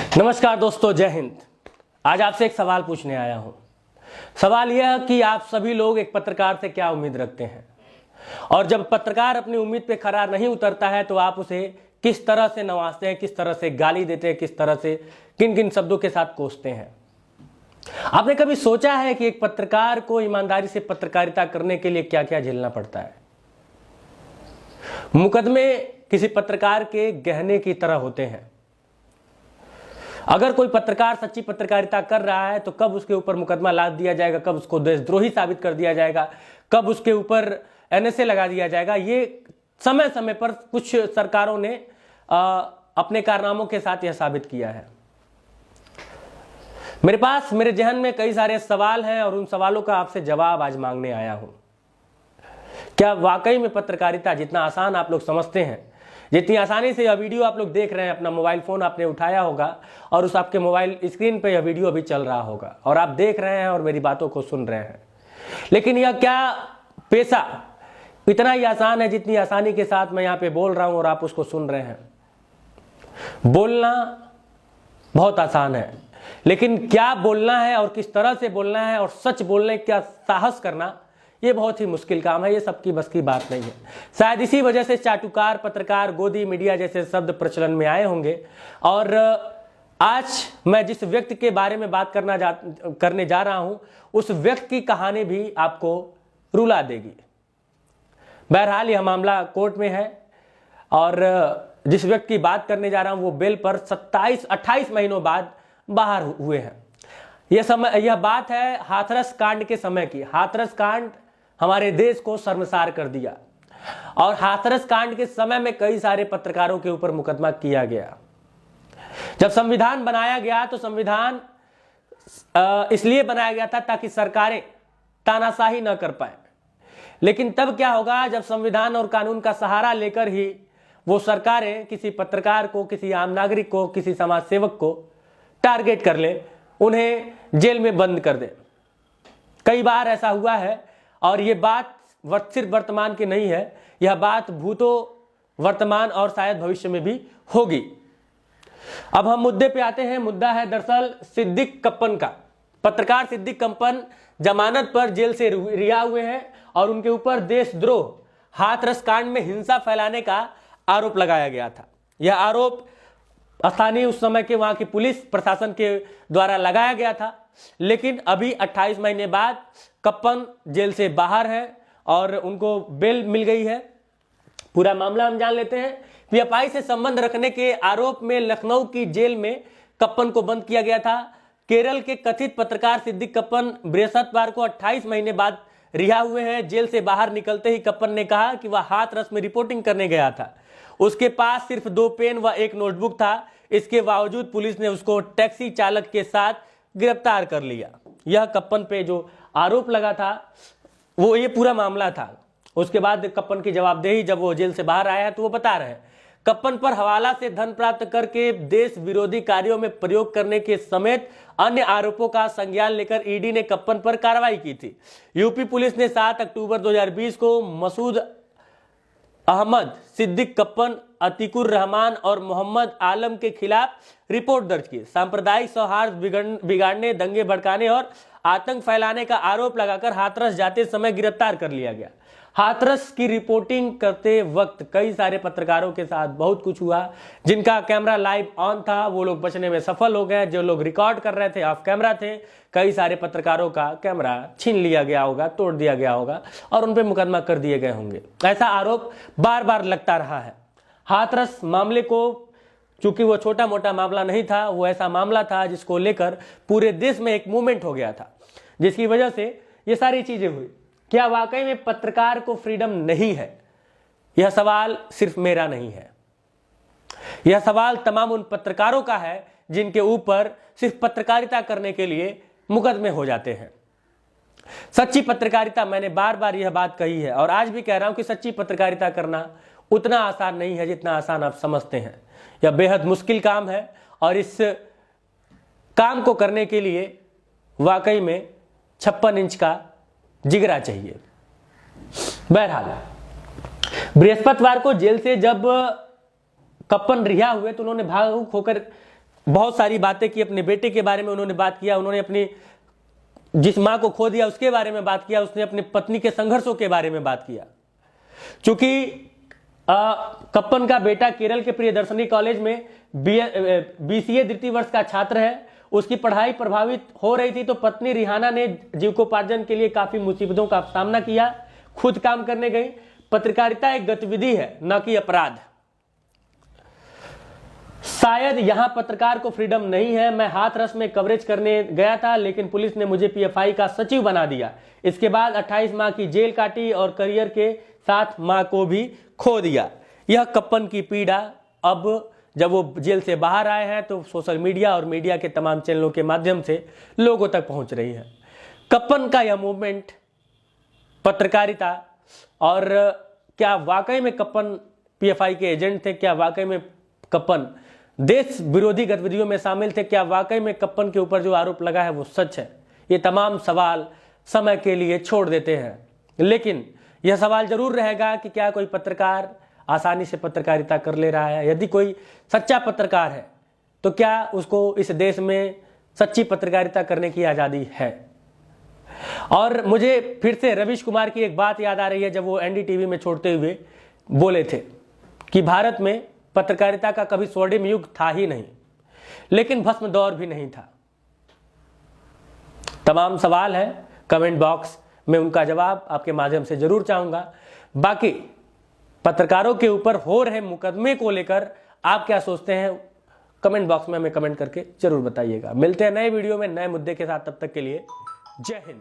नमस्कार दोस्तों, जय हिंद। आज आपसे एक सवाल पूछने आया हूं। सवाल यह है कि आप सभी लोग एक पत्रकार से क्या उम्मीद रखते हैं, और जब पत्रकार अपनी उम्मीद पे खरा नहीं उतरता है तो आप उसे किस तरह से नवाजते हैं, किस तरह से गाली देते हैं, किस तरह से किन किन शब्दों के साथ कोसते हैं। आपने कभी सोचा है कि एक पत्रकार को ईमानदारी से पत्रकारिता करने के लिए क्या क्या झेलना पड़ता है? मुकदमे किसी पत्रकार के गहने की तरह होते हैं। अगर कोई पत्रकार सच्ची पत्रकारिता कर रहा है तो कब उसके ऊपर मुकदमा लाद दिया जाएगा, कब उसको देशद्रोही साबित कर दिया जाएगा, कब उसके ऊपर एनएसए लगा दिया जाएगा, ये समय समय पर कुछ सरकारों ने अपने कारनामों के साथ यह साबित किया है। मेरे जहन में कई सारे सवाल हैं और उन सवालों का आपसे जवाब आज मांगने आया हूं। क्या वाकई में पत्रकारिता जितना आसान आप लोग समझते हैं, जितनी आसानी से यह वीडियो आप लोग देख रहे हैं, अपना मोबाइल फोन आपने उठाया होगा और उस आपके मोबाइल स्क्रीन पे यह वीडियो अभी चल रहा होगा और आप देख रहे हैं और मेरी बातों को सुन रहे हैं, लेकिन यह क्या पेशा इतना ही आसान है जितनी आसानी के साथ मैं यहाँ पे बोल रहा हूं और आप उसको सुन रहे हैं? बोलना बहुत आसान है, लेकिन क्या बोलना है और किस तरह से बोलना है और सच बोलने का साहस करना, ये बहुत ही मुश्किल काम है। ये सबकी बस की बात नहीं है। शायद इसी वजह से चाटुकार, पत्रकार, गोदी मीडिया जैसे शब्द प्रचलन में आए होंगे। और आज मैं जिस व्यक्ति के बारे में बात करने जा रहा हूं, उस व्यक्ति की कहानी भी आपको रुला देगी। बहरहाल यह मामला कोर्ट में है और जिस व्यक्ति की बात करने जा रहा हूं वो बेल पर 28 महीनों बाद बाहर हुए हैं। यह बात है हाथरस कांड के समय की। हाथरस कांड हमारे देश को शर्मसार कर दिया और हाथरस कांड के समय में कई सारे पत्रकारों के ऊपर मुकदमा किया गया। जब संविधान बनाया गया तो संविधान इसलिए बनाया गया था ताकि सरकारें तानाशाही न कर पाए। लेकिन तब क्या होगा जब संविधान और कानून का सहारा लेकर ही वो सरकारें किसी पत्रकार को, किसी आम नागरिक को, किसी समाज सेवक को टारगेट कर ले, उन्हें जेल में बंद कर दे। कई बार ऐसा हुआ है और ये बात सिर्फ वर्तमान की नहीं है, यह बात भूतो, वर्तमान और शायद भविष्य में भी होगी। अब हम मुद्दे पे आते हैं। मुद्दा है दरअसल सिद्दीक कप्पन का। पत्रकार सिद्दीक कप्पन जमानत पर जेल से रिहा हुए हैं और उनके ऊपर देशद्रोह, हाथरस कांड में हिंसा फैलाने का आरोप लगाया गया था। यह आरोप स्थानीय उस समय के वहां की पुलिस प्रशासन के द्वारा लगाया गया था, लेकिन अभी 28 महीने बाद कप्पन जेल से बाहर है और उनको बेल मिल गई है। पूरा मामला हम जान लेते हैं। पीएफआई से संबंध रखने के आरोप में लखनऊ की जेल में कप्पन को बंद किया गया था। केरल के कथित पत्रकार सिद्दीक कप्पन बृहस्पतिवार को 28 महीने बाद रिहा हुए हैं। जेल से बाहर निकलते ही कप्पन ने कहा कि वह हाथरस में रिपोर्टिंग करने गया था। उसके पास सिर्फ 2 पेन व 1 नोटबुक था। इसके बावजूद पुलिस ने उसको टैक्सी चालक के साथ गिरफ्तार कर लिया। यह कप्पन पे जो आरोप लगा था वो ये पूरा मामला था। उसके बाद कप्पन की जवाबदेही जब वो जेल से बाहर आया है तो वो बता रहे हैं, कप्पन पर हवाला से धन प्राप्त करके देश विरोधी कार्यों में प्रयोग करने के समेत अन्य आरोपों का संज्ञान लेकर ईडी ने कप्पन पर कार्रवाई की थी। यूपी पुलिस ने 7 अक्टूबर 2020 को मसूद अहमद, सिद्दीक कप्पन, अतीकुर रहमान और मोहम्मद आलम के खिलाफ रिपोर्ट दर्ज की। सांप्रदायिक सौहार्द बिगाड़ने, दंगे भड़काने और आतंक फैलाने का आरोप लगाकर हाथरस जाते समय गिरफ्तार कर लिया गया। हाथरस की रिपोर्टिंग करते वक्त कई सारे पत्रकारों के साथ बहुत कुछ हुआ। जिनका कैमरा लाइव ऑन था वो लोग बचने में सफल हो गए। जो लोग रिकॉर्ड कर रहे थे ऑफ कैमरा थे। कई सारे पत्रकारों का कैमरा छीन लिया गया होगा, तोड़ दिया गया होगा और उन पर मुकदमा कर दिए गए होंगे। ऐसा आरोप बार बार लगता रहा है। हाथरस मामले को, चूंकि वो छोटा मोटा मामला नहीं था, वो ऐसा मामला था जिसको लेकर पूरे देश में एक मूवमेंट हो गया था, जिसकी वजह से ये सारी चीजें हुई। क्या वाकई में पत्रकार को फ्रीडम नहीं है? यह सवाल सिर्फ मेरा नहीं है, यह सवाल तमाम उन पत्रकारों का है जिनके ऊपर सिर्फ पत्रकारिता करने के लिए मुकदमे हो जाते हैं। सच्ची पत्रकारिता, मैंने बार बार यह बात कही है और आज भी कह रहा हूं कि सच्ची पत्रकारिता करना उतना आसान नहीं है जितना आसान आप समझते हैं। यह बेहद मुश्किल काम है और इस काम को करने के लिए वाकई में 56 इंच का जिगरा चाहिए। बहरहाल बृहस्पतिवार को जेल से जब कप्पन रिहा हुए तो उन्होंने भावुक होकर बहुत सारी बातें की, अपने बेटे के बारे में उन्होंने बात किया, उन्होंने अपनी जिस मां को खो दिया उसके बारे में बात किया, उसने अपनी पत्नी के संघर्षों के बारे में बात किया। चूंकि कप्पन का बेटा केरल के प्रियदर्शनी कॉलेज में BCA द्वितीय वर्ष का छात्र है, उसकी पढ़ाई प्रभावित हो रही थी, तो पत्नी रिहाना ने जीविकोपार्जन के लिए काफी मुसीबतों का सामना किया, खुद काम करने गई। पत्रकारिता एक गतिविधि है, न कि अपराध। शायद यहां पत्रकार को फ्रीडम नहीं है। मैं हाथरस में कवरेज करने गया था, लेकिन पुलिस ने मुझे PFI का सचिव बना दिया। इसके बाद 28 माह की जेल काटी और करियर के साथ मां को भी खो दिया। यह कप्पन की पीड़ा अब जब वो जेल से बाहर आए हैं तो सोशल मीडिया और मीडिया के तमाम चैनलों के माध्यम से लोगों तक पहुंच रही है। कप्पन का यह मूवमेंट, पत्रकारिता, और क्या वाकई में कप्पन PFI के एजेंट थे? क्या वाकई में कप्पन देश विरोधी गतिविधियों में शामिल थे? क्या वाकई में कप्पन के ऊपर जो आरोप लगा है वो सच है? ये तमाम सवाल समय के लिए छोड़ देते हैं, लेकिन यह सवाल जरूर रहेगा कि क्या कोई पत्रकार आसानी से पत्रकारिता कर ले रहा है? यदि कोई सच्चा पत्रकार है तो क्या उसको इस देश में सच्ची पत्रकारिता करने की आज़ादी है? और मुझे फिर से रवीश कुमार की एक बात याद आ रही है, जब वो NDTV में छोड़ते हुए बोले थे कि भारत में पत्रकारिता का कभी स्वर्णिम युग था ही नहीं, लेकिन भस्म दौर भी नहीं था। तमाम सवाल है, कमेंट बॉक्स में उनका जवाब आपके माध्यम से जरूर चाहूंगा। बाकी पत्रकारों के ऊपर हो रहे मुकदमे को लेकर आप क्या सोचते हैं, कमेंट बॉक्स में हमें कमेंट करके जरूर बताइएगा। मिलते हैं नए वीडियो में नए मुद्दे के साथ, तब तक के लिए जय हिंद।